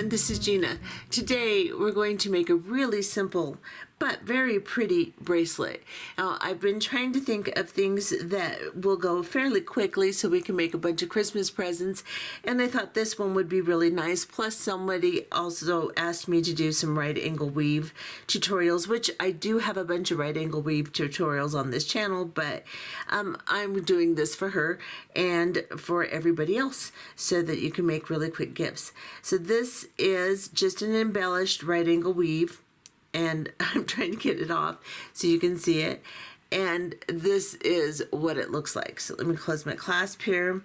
everyone, this is Gina. Today we're going to make a really simple but very pretty bracelet. Now, I've been trying to think of things that will go fairly quickly so we can make a bunch of Christmas presents, and I thought this one would be really nice. Plus, somebody also asked me to do some right angle weave tutorials, which I do have a bunch of right angle weave tutorials on this channel, but I'm doing this for her and for everybody else so that you can make really quick gifts. So this is just an embellished right angle weave, and I'm trying to get it off so you can see it, and this is what it looks like. So let me close my clasp here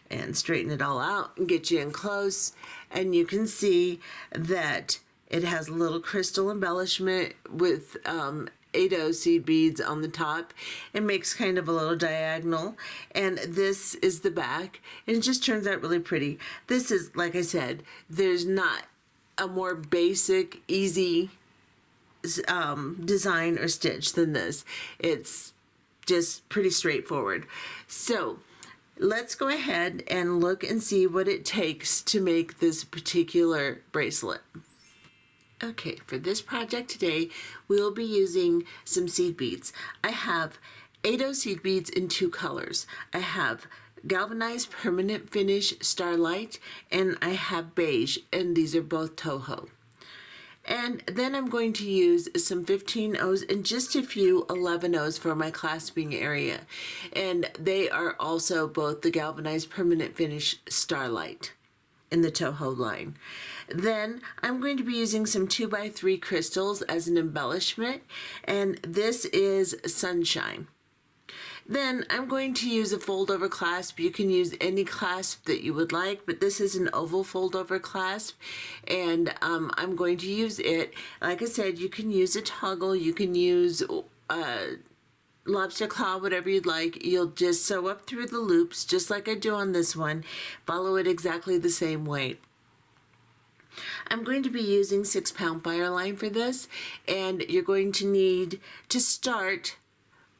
and straighten it all out and get you in close, and you can see that it has a little crystal embellishment with 8/0 seed beads on the top. It makes kind of a little diagonal, and this is the back, and it just turns out really pretty. This is, like I said, there's not a more basic, easy design or stitch than this. It's just pretty straightforward. So let's go ahead and look and see what it takes to make this particular bracelet. Okay, for this project today, we'll be using some seed beads. I have 8/0 seed beads in two colors. I have galvanized permanent finish starlight, and I have beige, and these are both Toho. And then I'm going to use some 15/0s and just a few 11/0s for my clasping area. And they are also both the galvanized permanent finish starlight in the Toho line. Then I'm going to be using some 2x3 crystals as an embellishment, and this is Sunshine. Then I'm going to use a fold over clasp. You can use any clasp that you would like, but this is an oval fold over clasp, and I'm going to use it. Like I said, you can use a toggle, you can use lobster claw, whatever you'd like. You'll just sew up through the loops just like I do on this one. Follow it exactly the same way. I'm going to be using 6-pound Fireline for this, and you're going to need to start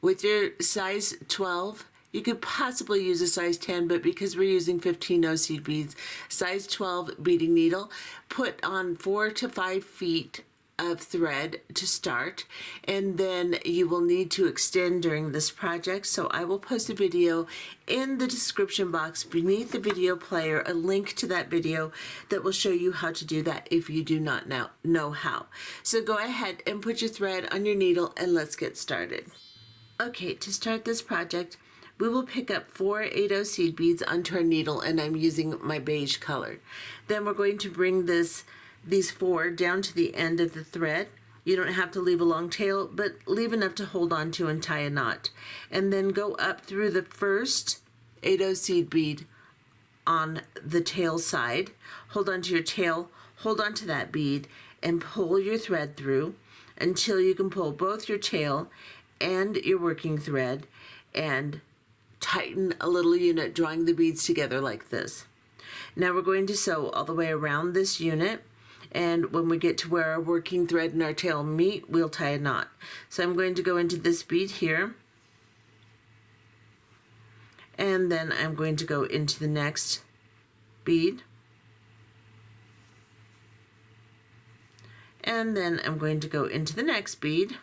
with your size 12. You could possibly use a size 10, but because we're using 15/0 seed beads, size 12 beading needle, put on 4 to 5 feet of thread to start, and then you will need to extend during this project. So I will post a video in the description box beneath the video player, a link to that video that will show you how to do that if you do not know how. So go ahead and put your thread on your needle, and let's get started. Okay, to start this project, we will pick up 4 8/0 seed beads onto our needle, and I'm using my beige color. Then we're going to bring these 4 down to the end of the thread. You don't have to leave a long tail, but leave enough to hold on to and tie a knot. And then go up through the first 8/0 seed bead on the tail side. Hold on to your tail, hold on to that bead, and pull your thread through until you can pull both your tail and your working thread and tighten a little unit, drawing the beads together like this. Now we're going to sew all the way around this unit, and when we get to where our working thread and our tail meet, we'll tie a knot. So I'm going to go into this bead here, and then I'm going to go into the next bead, and then I'm going to go into the next bead.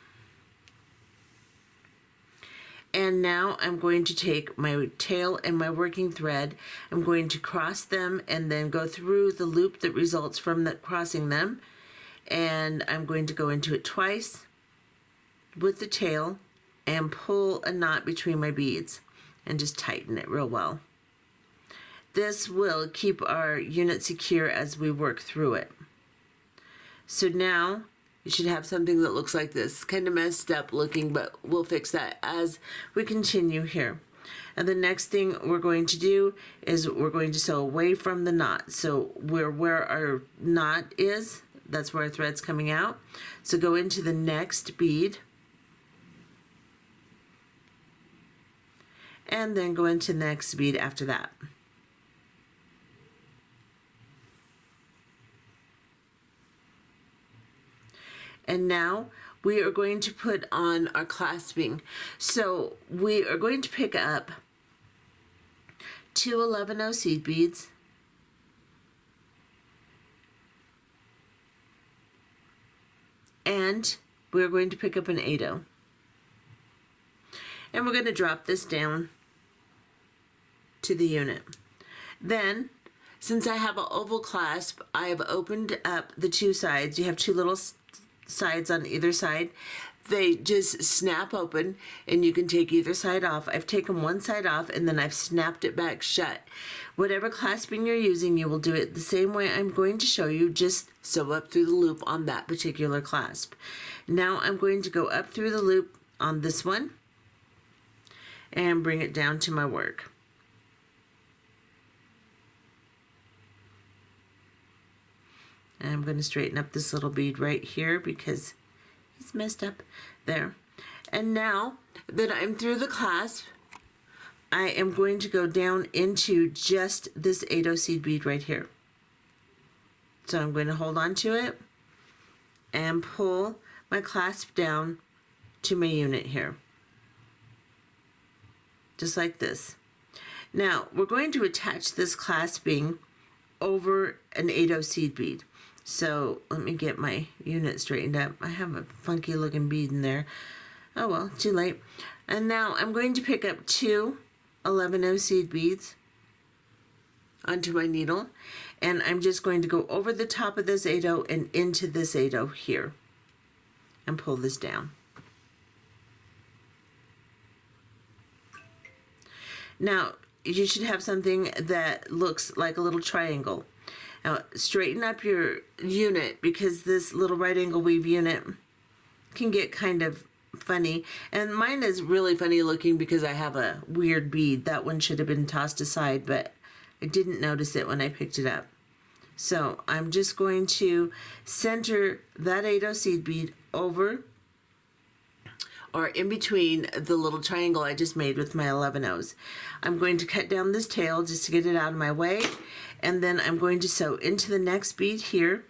And now I'm going to take my tail and my working thread, I'm going to cross them and then go through the loop that results from crossing them, and I'm going to go into it twice with the tail and pull a knot between my beads and just tighten it real well. This will keep our unit secure as we work through it. So now you should have something that looks like this. Kind of messed up looking, but we'll fix that as we continue here. And the next thing we're going to do is we're going to sew away from the knot. So where our knot is, that's where our thread's coming out. So go into the next bead, and then go into the next bead after that. And now we are going to put on our clasping. So we are going to pick up 2 11/0 seed beads, and we're going to pick up an 8/0. And we're going to drop this down to the unit. Then, since I have an oval clasp, I have opened up the two sides. You have two little sides on either side. They just snap open and you can take either side off. I've taken one side off and then I've snapped it back shut. Whatever clasping you're using, you will do it the same way I'm going to show you. Just sew up through the loop on that particular clasp. Now I'm going to go up through the loop on this one and bring it down to my work. And I'm going to straighten up this little bead right here because it's messed up there. And now that I'm through the clasp, I am going to go down into just this 8/0 seed bead right here. So I'm going to hold on to it and pull my clasp down to my unit here. Just like this. Now we're going to attach this clasping over an 8/0 seed bead. So let me get my unit straightened up. I have a funky looking bead in there. Oh well, too late. And now I'm going to pick up two 11/0 seed beads onto my needle, and I'm just going to go over the top of this 8/0 and into this 8/0 here and pull this down. Now you should have something that looks like a little triangle. Now straighten up your unit because this little right angle weave unit can get kind of funny, and mine is really funny looking because I have a weird bead. That one should have been tossed aside, but I didn't notice it when I picked it up. So I'm just going to center that 8/0 seed bead over or in between the little triangle I just made with my 11/0s. I'm going to cut down this tail just to get it out of my way, and then I'm going to sew into the next bead here,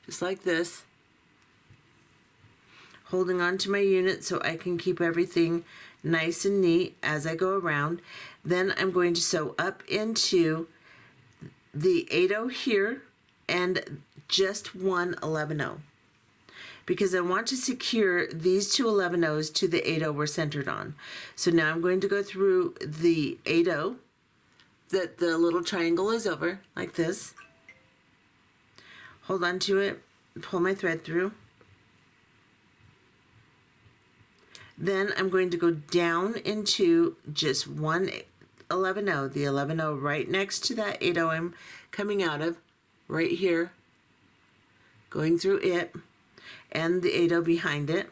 just like this, holding on to my unit so I can keep everything nice and neat as I go around. Then I'm going to sew up into the 8/0 here and just one 11/0 because I want to secure these two 11/0s to the 8/0 we're centered on. So now I'm going to go through the 8/0 that the little triangle is over, like this. Hold on to it, pull my thread through. Then I'm going to go down into just one 11/0, the 11/0 right next to that 8/0 I'm coming out of, right here, going through it, and the 8/0 behind it,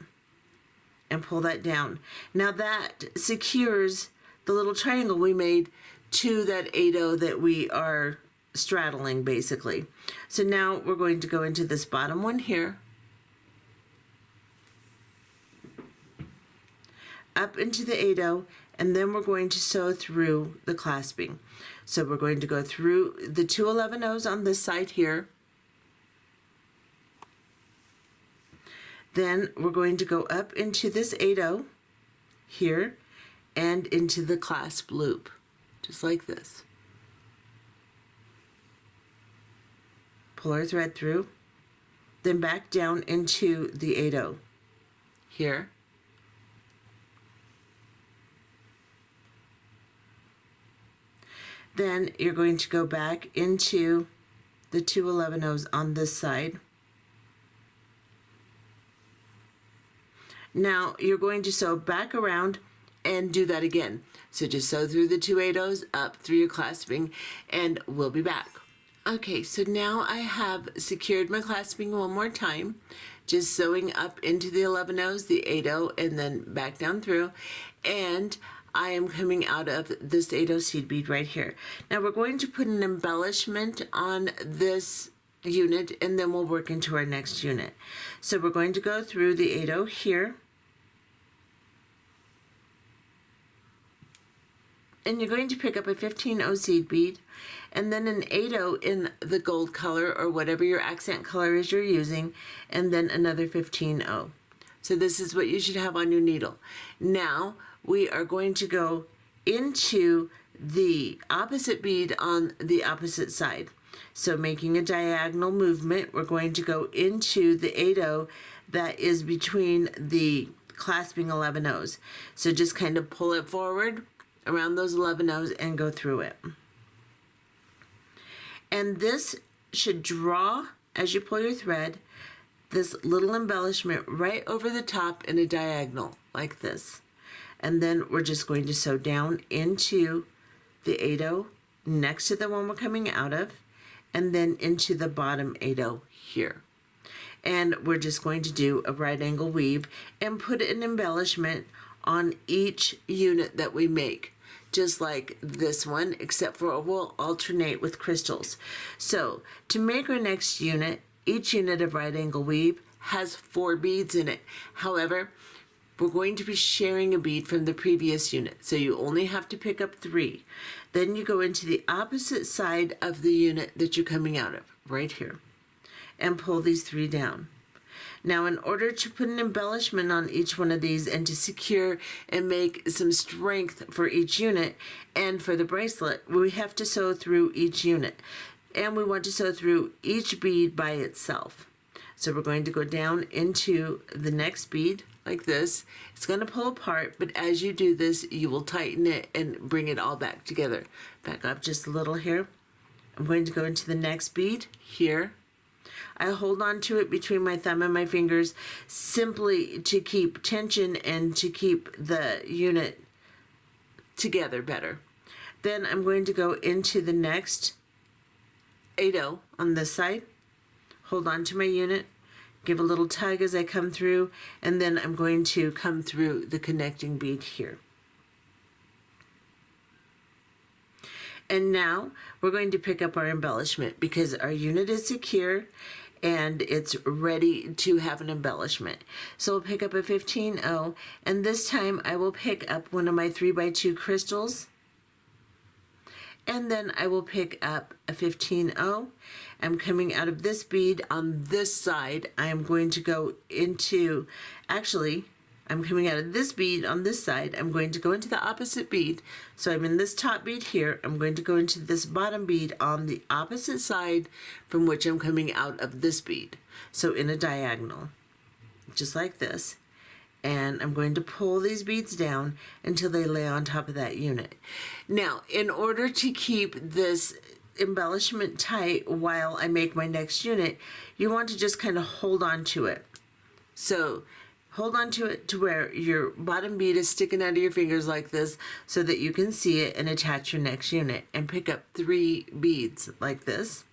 and pull that down. Now that secures the little triangle we made to that 8/0 that we are straddling, basically. So now we're going to go into this bottom one here, up into the 8/0, and then we're going to sew through the clasping. So we're going to go through the two 11/0s on this side here. Then we're going to go up into this 8/0 here and into the clasp loop, just like this. Pull our thread through, then back down into the 8/0 here. Then you're going to go back into the two 11/0s on this side. Now you're going to sew back around and do that again. So just sew through the two 8/0s, up through your clasping, and we'll be back. Okay, so now I have secured my clasping one more time, just sewing up into the 11/0s, the 8/0, and then back down through, and I am coming out of this 8/0 seed bead right here. Now we're going to put an embellishment on this unit, and then we'll work into our next unit. So we're going to go through the 8/0 here, and you're going to pick up a 15/0 seed bead, and then an 8/0 in the gold color or whatever your accent color is you're using, and then another 15/0. So this is what you should have on your needle. Now we are going to go into the opposite bead on the opposite side. So making a diagonal movement, we're going to go into the 8-0 that is between the clasping 11 O's. So just kind of pull it forward around those 11 O's and go through it. And this should draw, as you pull your thread, this little embellishment right over the top in a diagonal like this. And then we're just going to sew down into the 8-0 next to the one we're coming out of, and then into the bottom 8-0 here. And we're just going to do a right angle weave and put an embellishment on each unit that we make, just like this one, except for we'll alternate with crystals. So to make our next unit, each unit of right angle weave has 4 beads in it. However, we're going to be sharing a bead from the previous unit, so you only have to pick up 3. Then you go into the opposite side of the unit that you're coming out of, right here, and pull these 3 down. Now, in order to put an embellishment on each one of these and to secure and make some strength for each unit and for the bracelet, we have to sew through each unit. And we want to sew through each bead by itself. So we're going to go down into the next bead like this. It's going to pull apart, but as you do this, you will tighten it and bring it all back together. Back up just a little here. I'm going to go into the next bead here. I hold on to it between my thumb and my fingers simply to keep tension and to keep the unit together better. Then I'm going to go into the next 8-0 on this side, hold on to my unit, give a little tug as I come through, and then I'm going to come through the connecting bead here. And now we're going to pick up our embellishment because our unit is secure and it's ready to have an embellishment. So we'll pick up a 15-0, and this time I will pick up one of my 3x2 crystals, and then I will pick up a 15-0. I'm coming out of this bead on this side. I am going to go into, actually, I'm coming out of this bead on this side. I'm going to go into the opposite bead. So I'm in this top bead here. I'm going to go into this bottom bead on the opposite side from which I'm coming out of this bead. So in a diagonal, just like this. And I'm going to pull these beads down until they lay on top of that unit. Now, in order to keep this embellishment tight while I make my next unit, you want to just kind of hold on to it. So hold on to it to where your bottom bead is sticking out of your fingers like this so that you can see it and attach your next unit, and pick up 3 beads like this.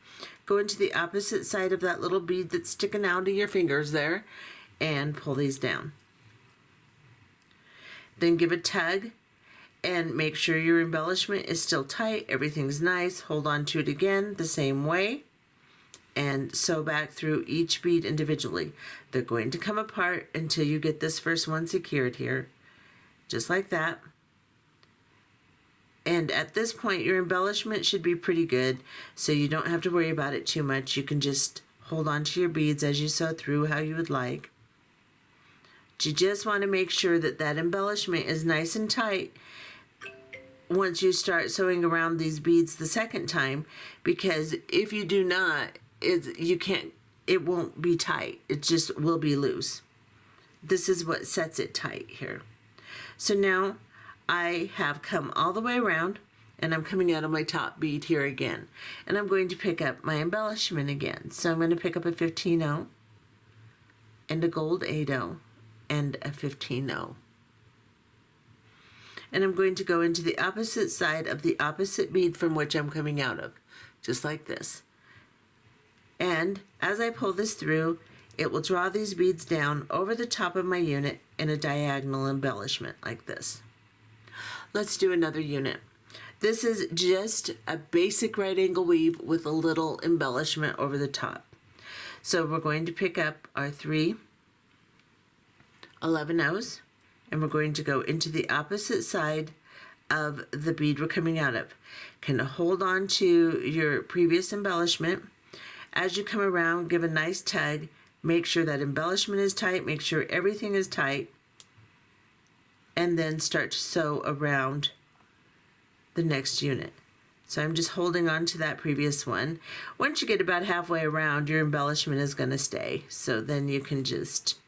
Go into the opposite side of that little bead that's sticking out of your fingers there and pull these down. Then give a tug and make sure your embellishment is still tight, everything's nice. Hold on to it again the same way and sew back through each bead individually. They're going to come apart until you get this first one secured here, just like that. And at this point, your embellishment should be pretty good, so you don't have to worry about it too much. You can just hold on to your beads as you sew through how you would like. You just want to make sure that that embellishment is nice and tight once you start sewing around these beads the second time, because if you do not, it won't be tight. It just will be loose. This is what sets it tight here. So now I have come all the way around and I'm coming out of my top bead here again, and I'm going to pick up my embellishment again. So I'm going to pick up a 15-0 and a gold 8-0 and a 15-0. And I'm going to go into the opposite side of the opposite bead from which I'm coming out of, just like this. And as I pull this through, it will draw these beads down over the top of my unit in a diagonal embellishment like this. Let's do another unit. This is just a basic right angle weave with a little embellishment over the top. So we're going to pick up our 3 11-0s, and we're going to go into the opposite side of the bead we're coming out of. Kind of hold on to your previous embellishment. As you come around, give a nice tug. Make sure that embellishment is tight. Make sure everything is tight. And then start to sew around the next unit. So I'm just holding on to that previous one. Once you get about halfway around, your embellishment is going to stay. So then you can just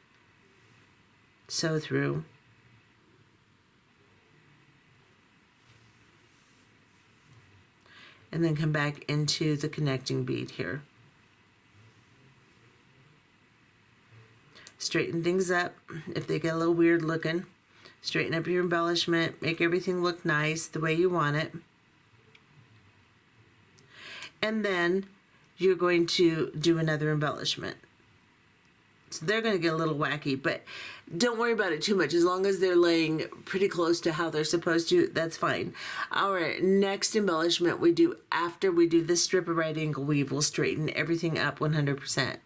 sew through. And then come back into the connecting bead here. Straighten things up if they get a little weird looking. Straighten up your embellishment, make everything look nice the way you want it. And then you're going to do another embellishment. So they're going to get a little wacky, but don't worry about it too much. As long as they're laying pretty close to how they're supposed to, that's fine. Our next embellishment we do after we do this strip of right angle weave, we'll straighten everything up 100%.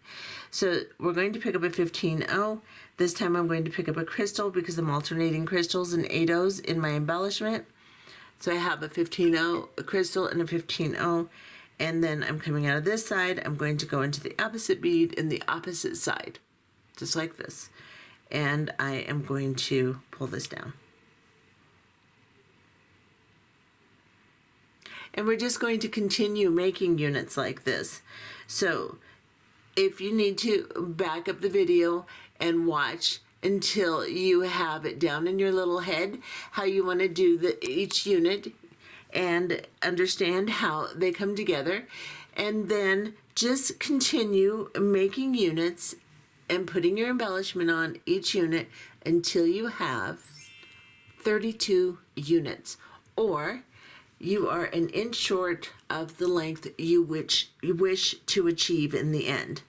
So we're going to pick up a 15-0. This time I'm going to pick up a crystal because I'm alternating crystals and 8-0s in my embellishment. So I have a 15-0, a crystal, and a 15-0. And then I'm coming out of this side. I'm going to go into the opposite bead in the opposite side, just like this. And I am going to pull this down. And we're just going to continue making units like this. So if you need to back up the video and watch until you have it down in your little head, how you want to do each unit, and understand how they come together, and then just continue making units and putting your embellishment on each unit until you have 32 units, or you are an inch short of the length you wish to achieve in the end.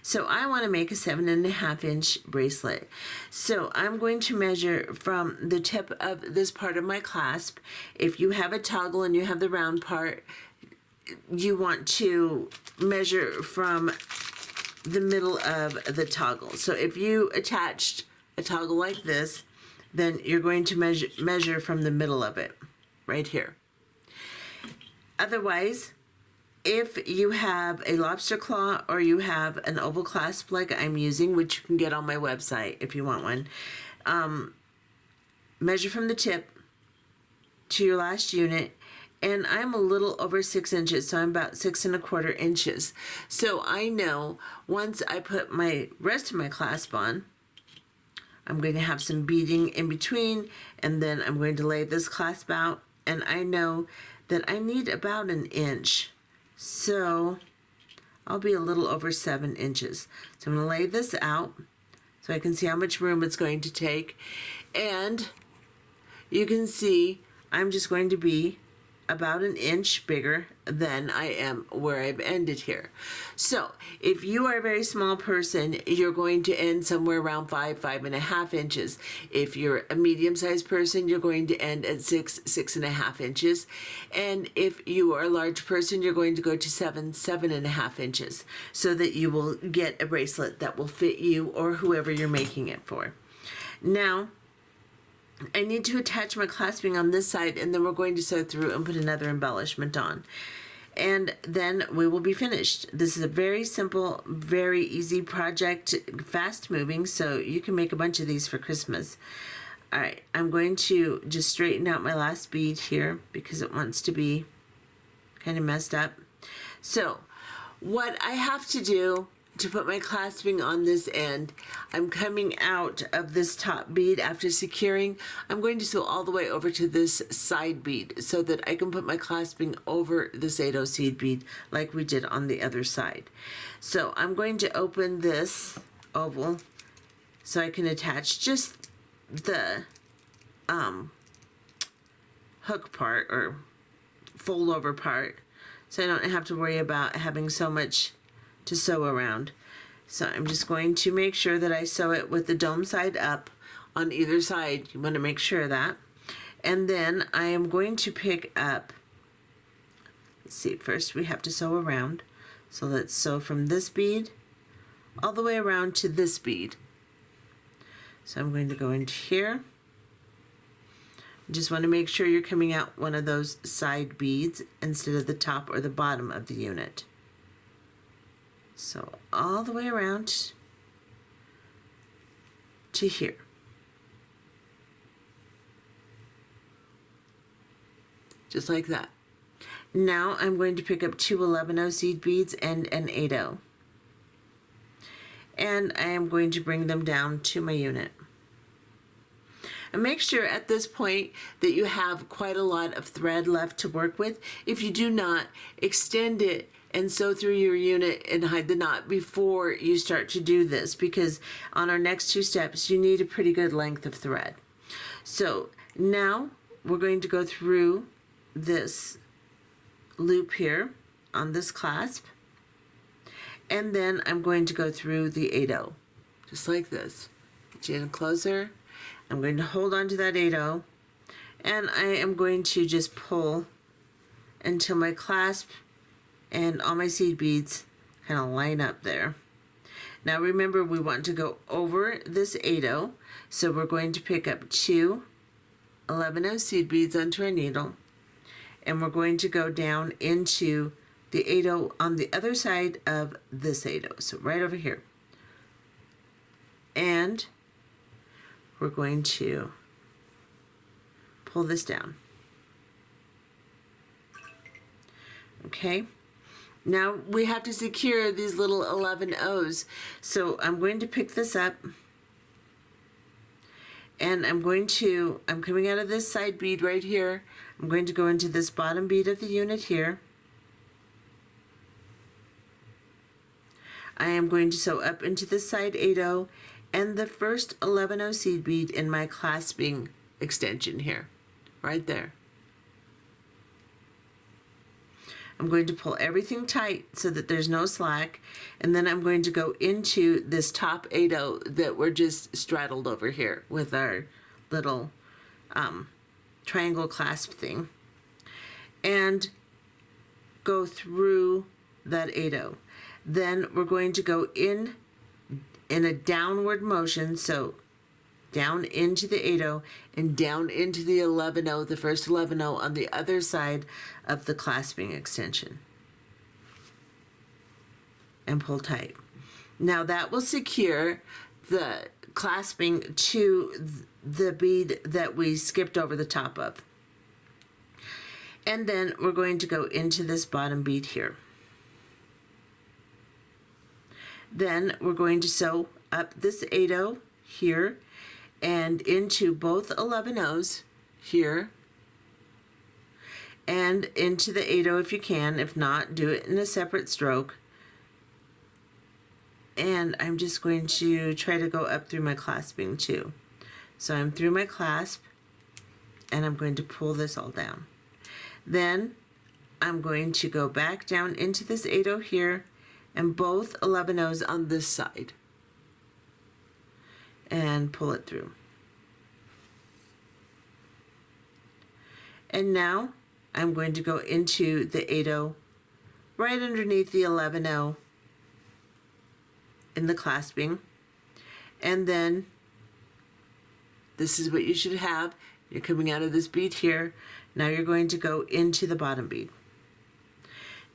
So I want to make a 7.5 inch bracelet. So I'm going to measure from the tip of this part of my clasp. If you have a toggle and you have the round part, you want to measure from the middle of the toggle. So if you attached a toggle like this, then you're going to measure from the middle of it, right here. Otherwise, if you have a lobster claw or you have an oval clasp like I'm using, which you can get on my website if you want one, measure from the tip to your last unit, and I'm a little over 6 inches, so I'm about 6.25 inches. So I know once I put my rest of my clasp on, I'm going to have some beading in between, and then I'm going to lay this clasp out, and I know that I need about 1 inch. So I'll be a little over 7 inches. So I'm going to lay this out so I can see how much room it's going to take. And you can see I'm just going to be about 1 inch bigger than I am where I've ended here. So if you are a very small person, you're going to end somewhere around 5.5 inches. If you're a medium-sized person, you're going to end at 6.5 inches. And if you are a large person, you're going to go to 7.5 inches, so that you will get a bracelet that will fit you or whoever you're making it for. Now, I need to attach my clasping on this side, and then we're going to sew through and put another embellishment on. And then we will be finished. This is a very simple, very easy project, fast moving, so you can make a bunch of these for Christmas. All right, I'm going to just straighten out my last bead here because it wants to be kind of messed up. So what I have to do to put my clasping on this end, I'm coming out of this top bead after securing. I'm going to sew all the way over to this side bead so that I can put my clasping over this 8/0 seed bead like we did on the other side. So I'm going to open this oval so I can attach just the hook part or fold over part, so I don't have to worry about having so much to sew around. So I'm just going to make sure that I sew it with the dome side up on either side. You want to make sure of that. And then I am going to pick up, let's see, first we have to sew around. So let's sew from this bead all the way around to this bead. So I'm going to go into here. Just want to make sure you're coming out one of those side beads instead of the top or the bottom of the unit. So all the way around to here. Just like that. Now I'm going to pick up 2 11-0 seed beads and an 8-0. And I am going to bring them down to my unit. And make sure at this point that you have quite a lot of thread left to work with. If you do not, extend it and sew through your unit and hide the knot before you start to do this, because on our next 2 steps you need a pretty good length of thread. So now we're going to go through this loop here on this clasp, and then I'm going to go through the 8-0 just like this. Get you in closer. I'm going to hold on to that 8-0, and I am going to just pull until my clasp and all my seed beads kind of line up there. Now remember, we want to go over this 8-0, so we're going to pick up 2 11-0 seed beads onto our needle, and we're going to go down into the 8-0 on the other side of this 8-0, so right over here. And we're going to pull this down. Okay, now we have to secure these little 11-0s, so I'm going to pick this up, and I'm coming out of this side bead right here. I'm going to go into this bottom bead of the unit here. I am going to sew up into this side 8-0 and the first 11-0 seed bead in my clasping extension here, right there. I'm going to pull everything tight so that there's no slack, and then I'm going to go into this top 8-0 that we're just straddled over here with our little triangle clasp thing, and go through that 8-0. Then we're going to go in a downward motion, so down into the 8-0 and down into the 11-0, the first 11-0 on the other side of the clasping extension, and pull tight. Now that will secure the clasping to the bead that we skipped over the top of. And then we're going to go into this bottom bead here. Then we're going to sew up this 8-0 here and into both 11-0s here and into the 8-0 if you can. If not, do it in a separate stroke. And I'm just going to try to go up through my clasping too. So I'm through my clasp, and I'm going to pull this all down. Then I'm going to go back down into this 8-0 here and both 11-0s on this side and pull it through. And now I'm going to go into the 8-0 right underneath the 11-0 in the clasping, and then this is what you should have. You're coming out of this bead here. Now you're going to go into the bottom bead.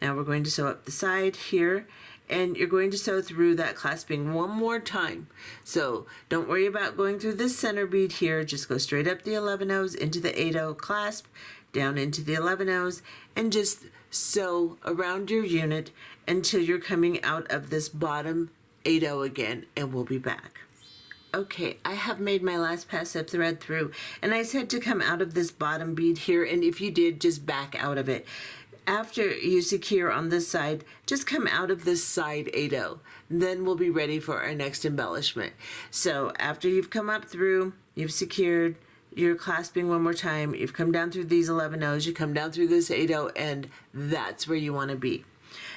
Now we're going to sew up the side here, and you're going to sew through that clasping one more time. So don't worry about going through this center bead here. Just go straight up the 11-0s into the 8-0 clasp, down into the 11-0s, and just sew around your unit until you're coming out of this bottom 8-0 again, and we'll be back. Okay, I have made my last pass of thread through, and I said to come out of this bottom bead here, and if you did, just back out of it. After you secure on this side, just come out of this side 8-0. Then we'll be ready for our next embellishment. So after you've come up through, you've secured, you're clasping one more time, you've come down through these 11-0s, you come down through this 8-0, and that's where you want to be.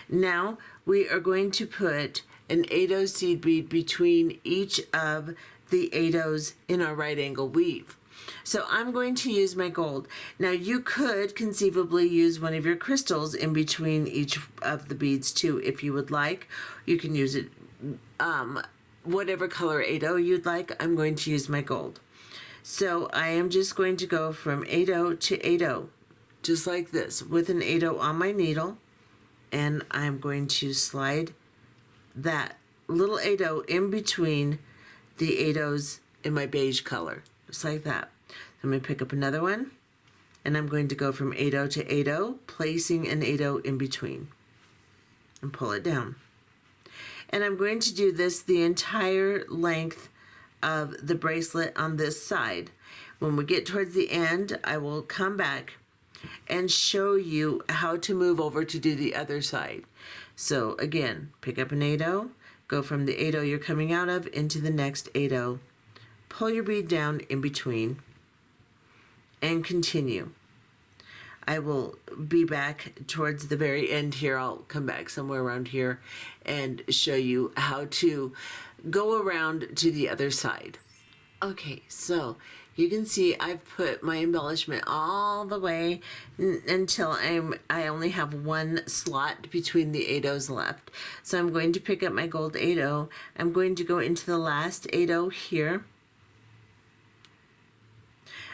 Now we are going to put an 8-0 seed bead between each of the 8-0s in our right angle weave. So I'm going to use my gold. Now you could conceivably use one of your crystals in between each of the beads too if you would like. You can use it whatever color 8-0 you'd like. I'm going to use my gold. So I am just going to go from 8-0 to 8-0 just like this with an 8-0 on my needle, and I'm going to slide that little 8-0 in between the 8-0s in my beige color, just like that. So I'm going to pick up another one, and I'm going to go from 8/0 to 8/0, placing an 8/0 in between, and pull it down. And I'm going to do this the entire length of the bracelet on this side. When we get towards the end, I will come back and show you how to move over to do the other side. So again, pick up an 8/0, go from the 8/0 you're coming out of into the next 8/0, pull your bead down in between, and continue. I will be back towards the very end here. I'll come back somewhere around here and show you how to go around to the other side. Okay, so you can see I've put my embellishment all the way until I only have one slot between the 8/0s left. So I'm going to pick up my gold 8/0. I'm going to go into the last 8/0 here.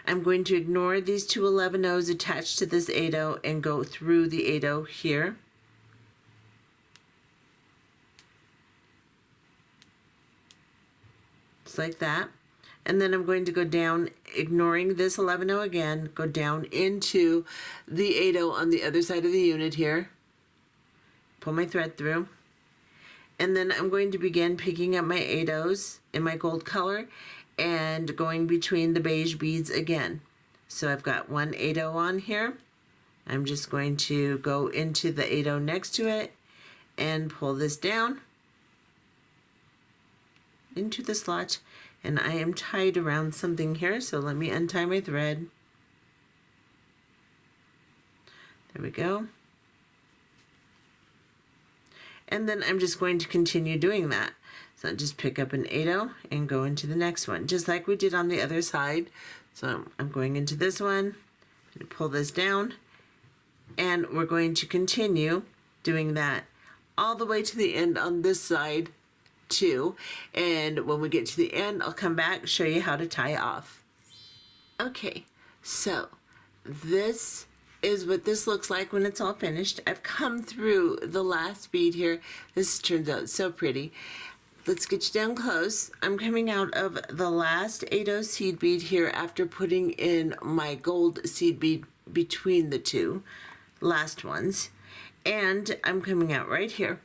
I'm going to ignore these two 11/0s attached to this 8/0 and go through the 8/0 here. Just like that. And then I'm going to go down, ignoring this 11/0 again, go down into the 8/0 on the other side of the unit here. Pull my thread through. And then I'm going to begin picking up my 8/0s in my gold color and going between the beige beads again. So I've got one 8/0 on here. I'm just going to go into the 8/0 next to it and pull this down into the slot. And I am tied around something here, so let me untie my thread. There we go. And then I'm just going to continue doing that. So I'll just pick up an 8/0 and go into the next one, just like we did on the other side. So I'm going into this one, I'm going to pull this down, and we're going to continue doing that all the way to the end on this side too. And when we get to the end, I'll come back, show you how to tie off. Okay, so this is what this looks like when it's all finished. I've come through the last bead here. This turns out so pretty. Let's get you down close. I'm coming out of the last 8/0 seed bead here after putting in my gold seed bead between the two last ones. And I'm coming out right here.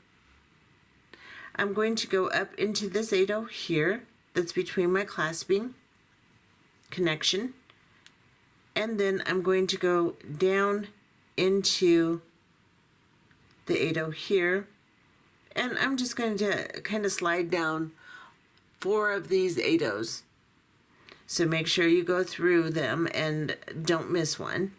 I'm going to go up into this 8/0 here that's between my clasping connection. And then I'm going to go down into the 8/0 here. And I'm just going to kind of slide down 4 of these 8/0s. So make sure you go through them and don't miss one.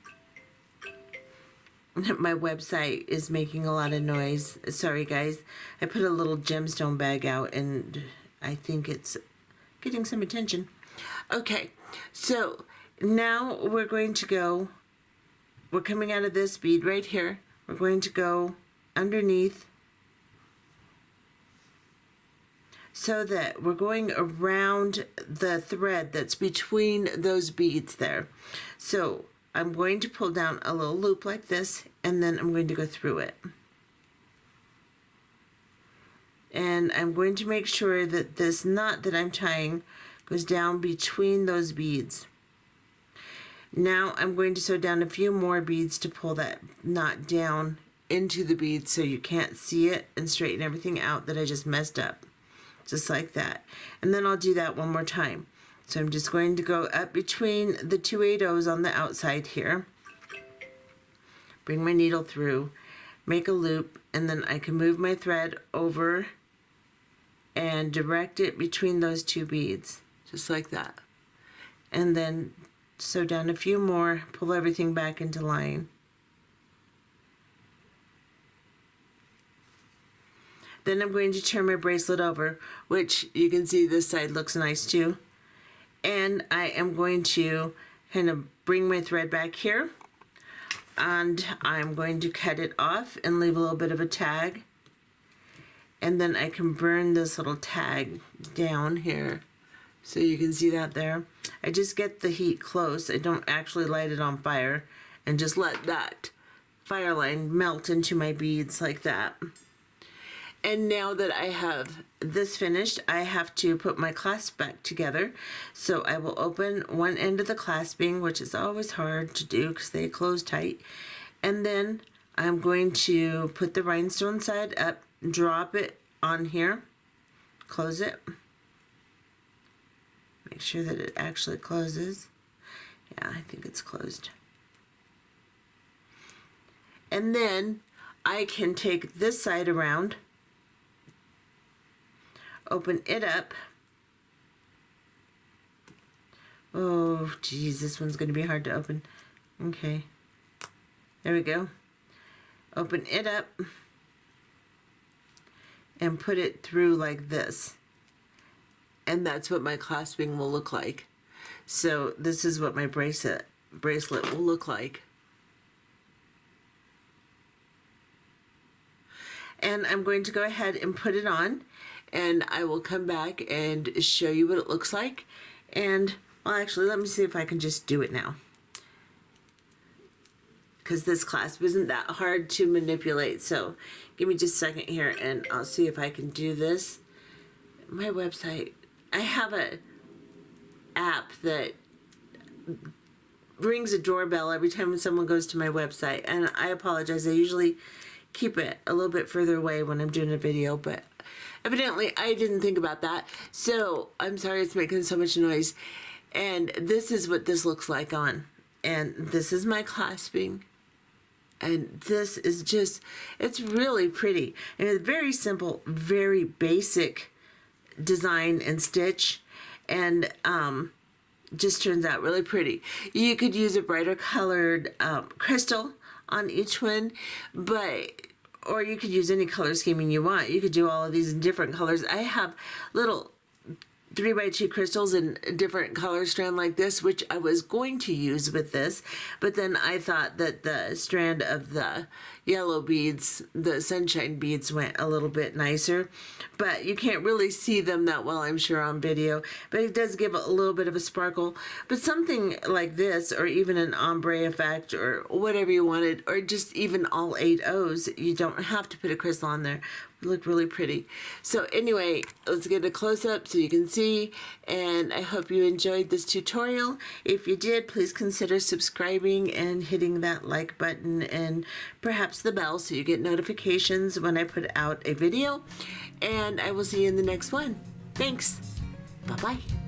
My website is making a lot of noise. Sorry guys. I put a little gemstone bag out and I think it's getting some attention. Okay, so now we're going to go, we're coming out of this bead right here. We're going to go underneath so that we're going around the thread that's between those beads there. So I'm going to pull down a little loop like this, and then I'm going to go through it. And I'm going to make sure that this knot that I'm tying goes down between those beads. Now I'm going to sew down a few more beads to pull that knot down into the beads so you can't see it, and straighten everything out that I just messed up. Just like that. And then I'll do that one more time. So I'm just going to go up between the two 8/0s on the outside here. Bring my needle through, make a loop, and then I can move my thread over and direct it between those two beads. Just like that. And then sew down a few more, pull everything back into line. Then I'm going to turn my bracelet over, which you can see this side looks nice too. And I am going to kind of bring my thread back here, and I'm going to cut it off and leave a little bit of a tag. And then I can burn this little tag down here. So you can see that there. I just get the heat close. I don't actually light it on fire, and just let that Fireline melt into my beads like that. And now that I have this finished, I have to put my clasp back together. So I will open one end of the clasping, which is always hard to do because they close tight. And then I'm going to put the rhinestone side up, drop it on here, close it. Make sure that it actually closes. Yeah, I think it's closed. And then I can take this side around, open it up. Oh, geez, this one's going to be hard to open. Okay, there we go. Open it up and put it through like this. And that's what my clasping will look like. So this is what my bracelet will look like. And I'm going to go ahead and put it on, and I will come back and show you what it looks like. And, well, actually, let me see if I can just do it now, because this clasp isn't that hard to manipulate. So give me just a second here, and I'll see if I can do this. My website, I have a app that rings a doorbell every time someone goes to my website, and I apologize. I usually keep it a little bit further away when I'm doing a video, but evidently I didn't think about that. So I'm sorry it's making so much noise. And this is what this looks like on. And this is my clasping. And this is just, it's really pretty. And it's very simple, very basic design and stitch. And just turns out really pretty. You could use a brighter colored crystal on each one, or you could use any color scheming you want. You could do all of these in different colors. I have little 3x2 crystals in a different color strand like this, which I was going to use with this, but then I thought that the strand of the yellow beads, the sunshine beads, went a little bit nicer, but you can't really see them that well, I'm sure, on video, but it does give a little bit of a sparkle. But something like this, or even an ombre effect, or whatever you wanted, or just even all 8 O's, you don't have to put a crystal on there. Look really pretty. So anyway, let's get a close-up so you can see, and I hope you enjoyed this tutorial. If you did, please consider subscribing and hitting that like button, and perhaps the bell so you get notifications when I put out a video, and I will see you in the next one. Thanks. Bye-bye.